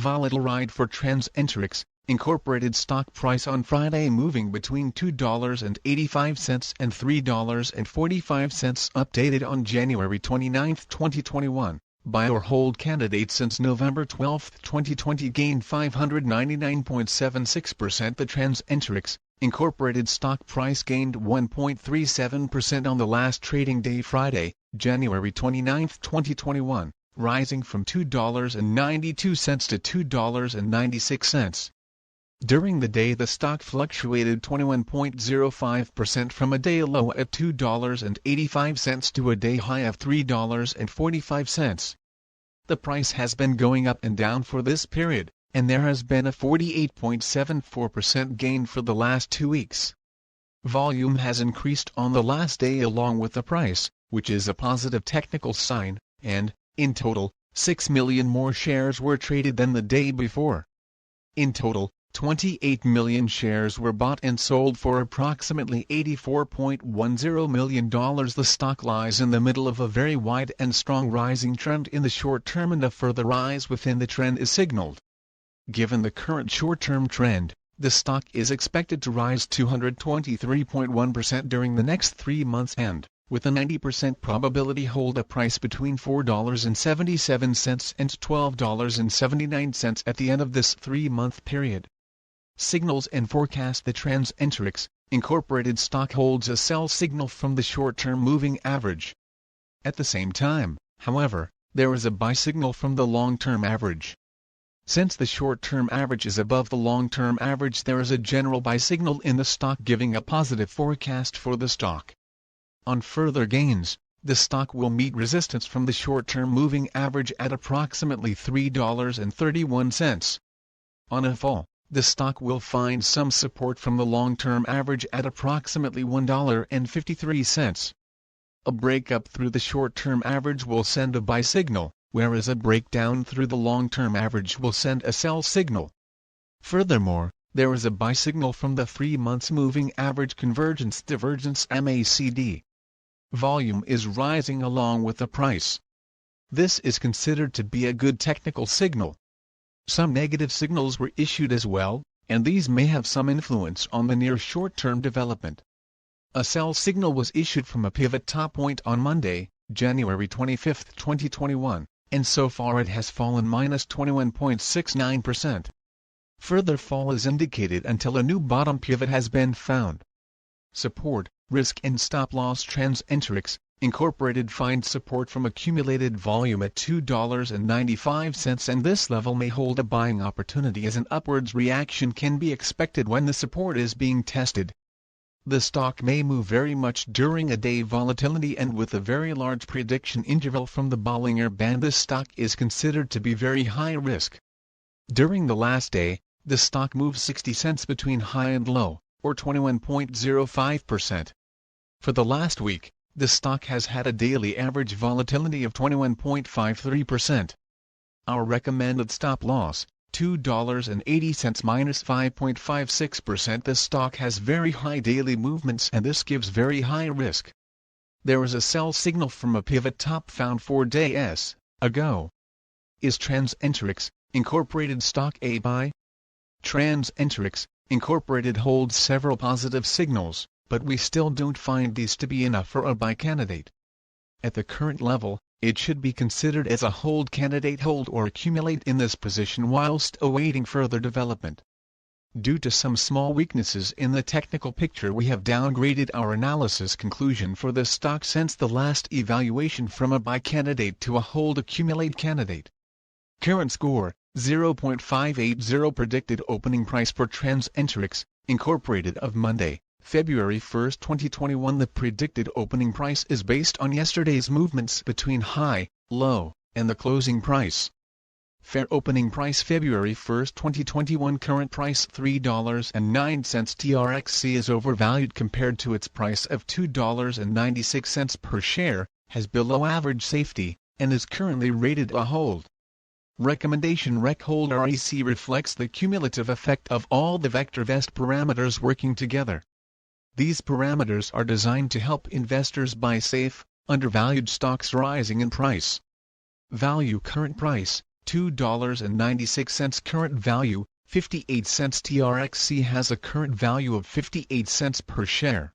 Volatile ride for transenterix, Incorporated stock price on Friday moving between $2.85 and $3.45 updated on January 29, 2021. Buy or hold candidate since November 12, 2020 gained 599.76%. The transenterix, Incorporated stock price gained 1.37% on the last trading day Friday, January 29, 2021, rising from $2.92 to $2.96. During the day the stock fluctuated 21.05% from a day low at $2.85 to a day high of $3.45. The price has been going up and down for this period, and there has been a 48.74% gain for the last 2 weeks. Volume has increased on the last day along with the price, which is a positive technical sign, and, in total, 6 million more shares were traded than the day before. In total, 28 million shares were bought and sold for approximately $84.10 million. The stock lies in the middle of a very wide and strong rising trend in the short term, and a further rise within the trend is signaled. Given the current short-term trend, the stock is expected to rise 223.1% during the next 3 months and, with a 90% probability, hold a price between $4.77 and $12.79 at the end of this 3-month period. Signals and forecast. The transenterix, Incorporated stock holds a sell signal from the short-term moving average. At the same time, however, there is a buy signal from the long-term average. Since the short-term average is above the long-term average, there is a general buy signal in the stock, giving a positive forecast for the stock. On further gains, the stock will meet resistance from the short-term moving average at approximately $3.31. On a fall, the stock will find some support from the long-term average at approximately $1.53. A breakup through the short-term average will send a buy signal, whereas a breakdown through the long-term average will send a sell signal. Furthermore, there is a buy signal from the 3 months moving average convergence divergence MACD. Volume is rising along with the price. This is considered to be a good technical signal. Some negative signals were issued as well, and these may have some influence on the near short-term development. A sell signal was issued from a pivot top point on Monday, January 25, 2021, and so far it has fallen -21.69%. Further fall is indicated until a new bottom pivot has been found. Support, risk and stop-loss. Transenterix, Incorporated finds support from accumulated volume at $2.95, and this level may hold a buying opportunity as an upwards reaction can be expected when the support is being tested. The stock may move very much during a day volatility, and with a very large prediction interval from the Bollinger Band, this stock is considered to be very high risk. During the last day, the stock moved 60 cents between high and low, or 21.05%. For the last week, the stock has had a daily average volatility of 21.53%. Our recommended stop loss, $2.80 -5.56%. The stock has very high daily movements, and this gives very high risk. There is a sell signal from a pivot top found 4 days ago. Is transenterix, Incorporated stock a buy? Transenterix, Incorporated holds several positive signals, but we still don't find these to be enough for a buy candidate. At the current level, it should be considered as a hold candidate. Hold or accumulate in this position whilst awaiting further development. Due to some small weaknesses in the technical picture, we have downgraded our analysis conclusion for this stock since the last evaluation from a buy candidate to a hold accumulate candidate. Current score, 0.580. Predicted opening price for transenterix, Incorporated of Monday, February 1, 2021. The predicted opening price is based on yesterday's movements between high, low, and the closing price. Fair opening price February 1, 2021. Current price $3.09. TRXC is overvalued compared to its price of $2.96 per share, has below average safety, and is currently rated a hold. Recommendation: Rec Hold. REC reflects the cumulative effect of all the VectorVest parameters working together. These parameters are designed to help investors buy safe, undervalued stocks rising in price. Value: current price, $2.96 current value, 58 cents. TRXC has a current value of 58 cents per share.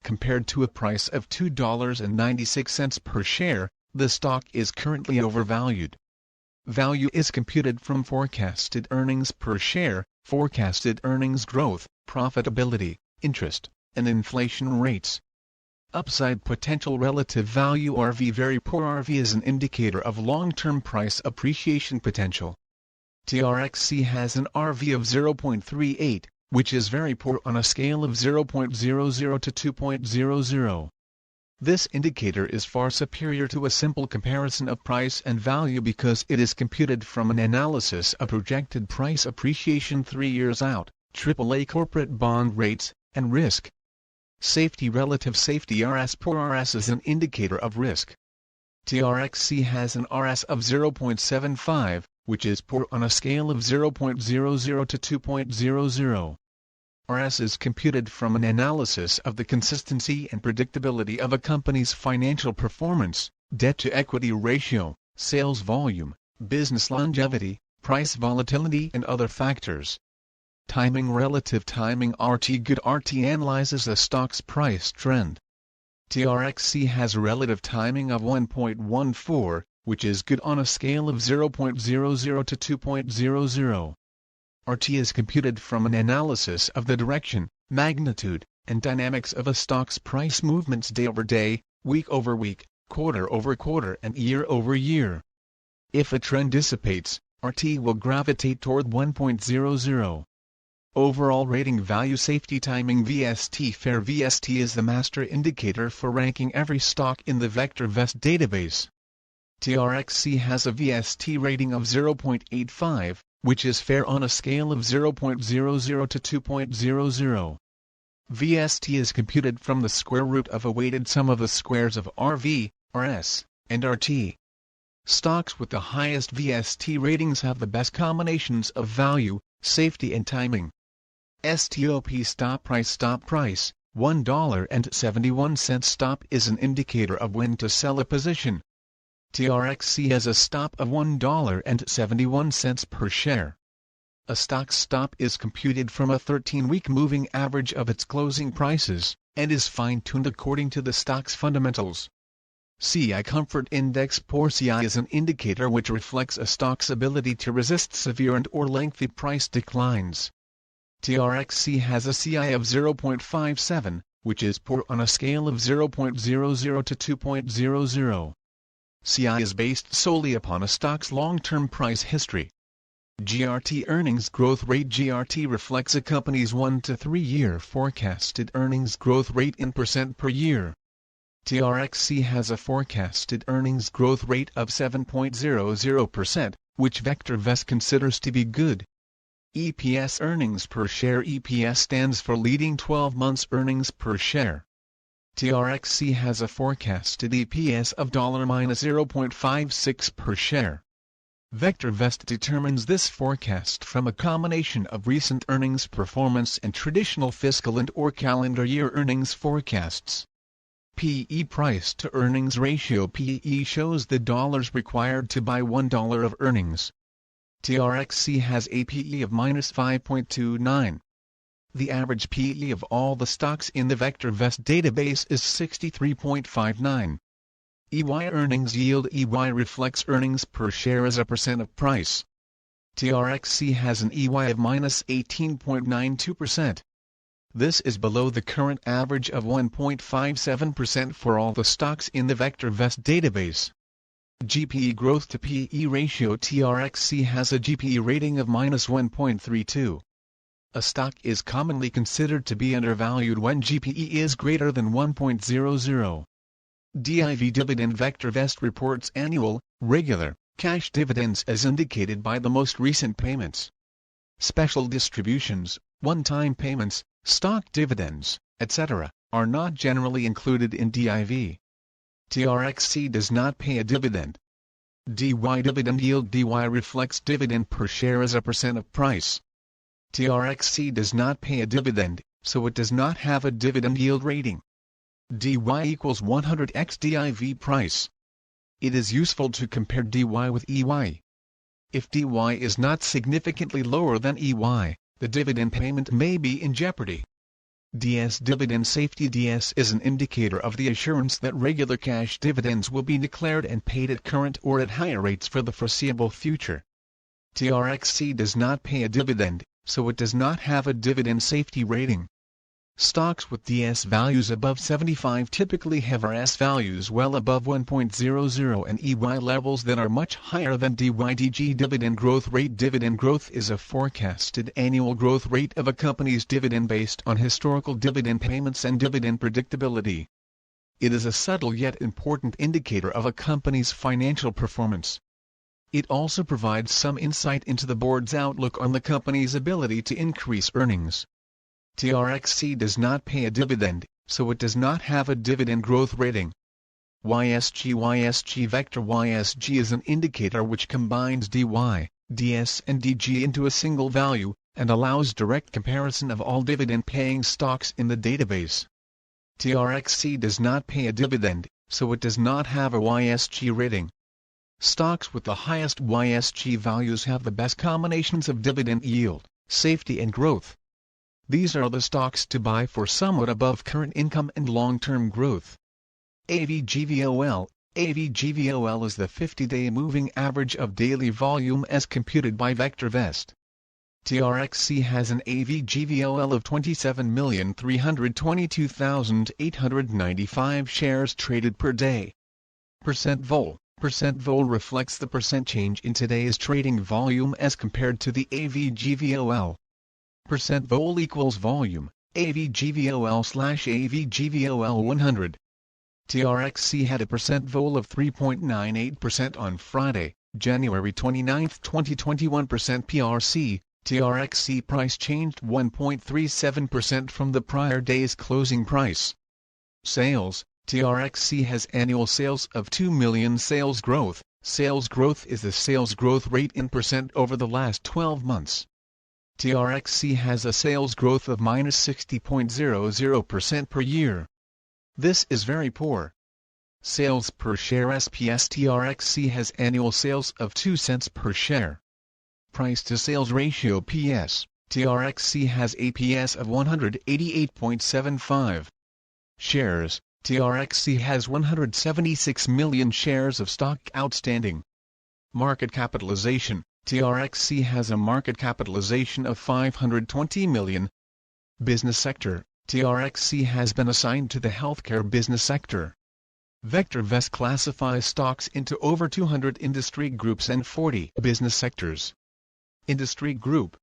Compared to a price of $2.96 per share, the stock is currently overvalued. Value is computed from forecasted earnings per share, forecasted earnings growth, profitability, interest, and inflation rates. Upside potential relative value RV. Very poor RV is an indicator of long-term price appreciation potential. TRXC has an RV of 0.38, which is very poor on a scale of 0.00 to 2.00. This indicator is far superior to a simple comparison of price and value because it is computed from an analysis of projected price appreciation 3 years out, AAA corporate bond rates, and risk. Safety. Relative safety RS. Poor RS is an indicator of risk. TRXC has an RS of 0.75, which is poor on a scale of 0.00 to 2.00. RS is computed from an analysis of the consistency and predictability of a company's financial performance, debt-to-equity ratio, sales volume, business longevity, price volatility and other factors. Timing. Relative timing RT. Good RT analyzes a stock's price trend. TRXC has a relative timing of 1.14, which is good on a scale of 0.00 to 2.00. RT is computed from an analysis of the direction, magnitude, and dynamics of a stock's price movements day over day, week over week, quarter over quarter and year over year. If a trend dissipates, RT will gravitate toward 1.00. Overall rating value. Safety. Timing VST. Fair VST is the master indicator for ranking every stock in the VectorVest database. TRXC has a VST rating of 0.85, which is fair on a scale of 0.00 to 2.00. VST is computed from the square root of a weighted sum of the squares of RV, RS, and RT. Stocks with the highest VST ratings have the best combinations of value, safety and timing. STOP. Stop price. $1.71 stop is an indicator of when to sell a position. TRXC has a stop of $1.71 per share. A stock's stop is computed from a 13-week moving average of its closing prices, and is fine-tuned according to the stock's fundamentals. CI Comfort Index. Poor CI is an indicator which reflects a stock's ability to resist severe and/or lengthy price declines. TRXC has a CI of 0.57, which is poor on a scale of 0.00 to 2.00. CI is based solely upon a stock's long-term price history. GRT. Earnings growth rate. GRT reflects a company's 1 to 3 year forecasted earnings growth rate in percent per year. TRXC has a forecasted earnings growth rate of 7.00%, which VectorVest considers to be good. EPS. Earnings per share. EPS stands for leading 12 months earnings per share. TRXC has a forecasted EPS of $-0.56 per share. VectorVest determines this forecast from a combination of recent earnings performance and traditional fiscal and/or calendar year earnings forecasts. PE. Price to earnings ratio. PE shows the dollars required to buy $1 of earnings. TRXC has a PE of -5.29. The average PE of all the stocks in the VectorVest database is 63.59. EY. Earnings yield. EY reflects earnings per share as a percent of price. TRXC has an EY of -18.92%. This is below the current average of 1.57% for all the stocks in the VectorVest database. GPE. Growth to PE ratio. TRXC has a GPE rating of -1.32. A stock is commonly considered to be undervalued when GPE is greater than 1.00. DIV. Dividend. VectorVest reports annual, regular, cash dividends as indicated by the most recent payments. Special distributions, one-time payments, stock dividends, etc., are not generally included in DIV. TRXC does not pay a dividend. DY. Dividend yield. DY reflects dividend per share as a percent of price. TRXC does not pay a dividend, so it does not have a dividend yield rating. DY equals 100x DIV price. It is useful to compare DY with EY. If DY is not significantly lower than EY, the dividend payment may be in jeopardy. DS dividend safety. DS is an indicator of the assurance that regular cash dividends will be declared and paid at current or at higher rates for the foreseeable future. TRXC does not pay a dividend, so it does not have a dividend safety rating. Stocks with DS values above 75 typically have RS values well above 1.00 and EY levels that are much higher than DYDG. Dividend growth rate. Dividend growth is a forecasted annual growth rate of a company's dividend based on historical dividend payments and dividend predictability. It is a subtle yet important indicator of a company's financial performance. It also provides some insight into the board's outlook on the company's ability to increase earnings. TRXC does not pay a dividend, so it does not have a dividend growth rating. YSG Vector. YSG is an indicator which combines DY, DS and DG into a single value, and allows direct comparison of all dividend-paying stocks in the database. TRXC does not pay a dividend, so it does not have a YSG rating. Stocks with the highest YSG values have the best combinations of dividend yield, safety and growth. These are the stocks to buy for somewhat above current income and long-term growth. AVGVOL. AVGVOL is the 50-day moving average of daily volume as computed by VectorVest. TRXC has an AVGVOL of 27,322,895 shares traded per day. Percent vol. Percent vol reflects the percent change in today's trading volume as compared to the AVGVOL. Percent vol equals volume, AVGVOL/AVGVOL 100. TRXC had a percent vol of 3.98% on Friday, January 29, 2021. PRC, TRXC price changed 1.37% from the prior day's closing price. Sales, TRXC has annual sales of 2 million. Sales growth. Sales growth is the sales growth rate in percent over the last 12 months. TRXC has a sales growth of -60.00% per year. This is very poor. Sales per share. SPS. TRXC has annual sales of 2 cents per share. Price to sales ratio. PS. TRXC has a PS of 188.75. Shares. TRXC has 176 million shares of stock outstanding. Market capitalization. TRXC has a market capitalization of 520 million. Business sector. TRXC has been assigned to the healthcare business sector. VectorVest classifies stocks into over 200 industry groups and 40 business sectors. Industry group.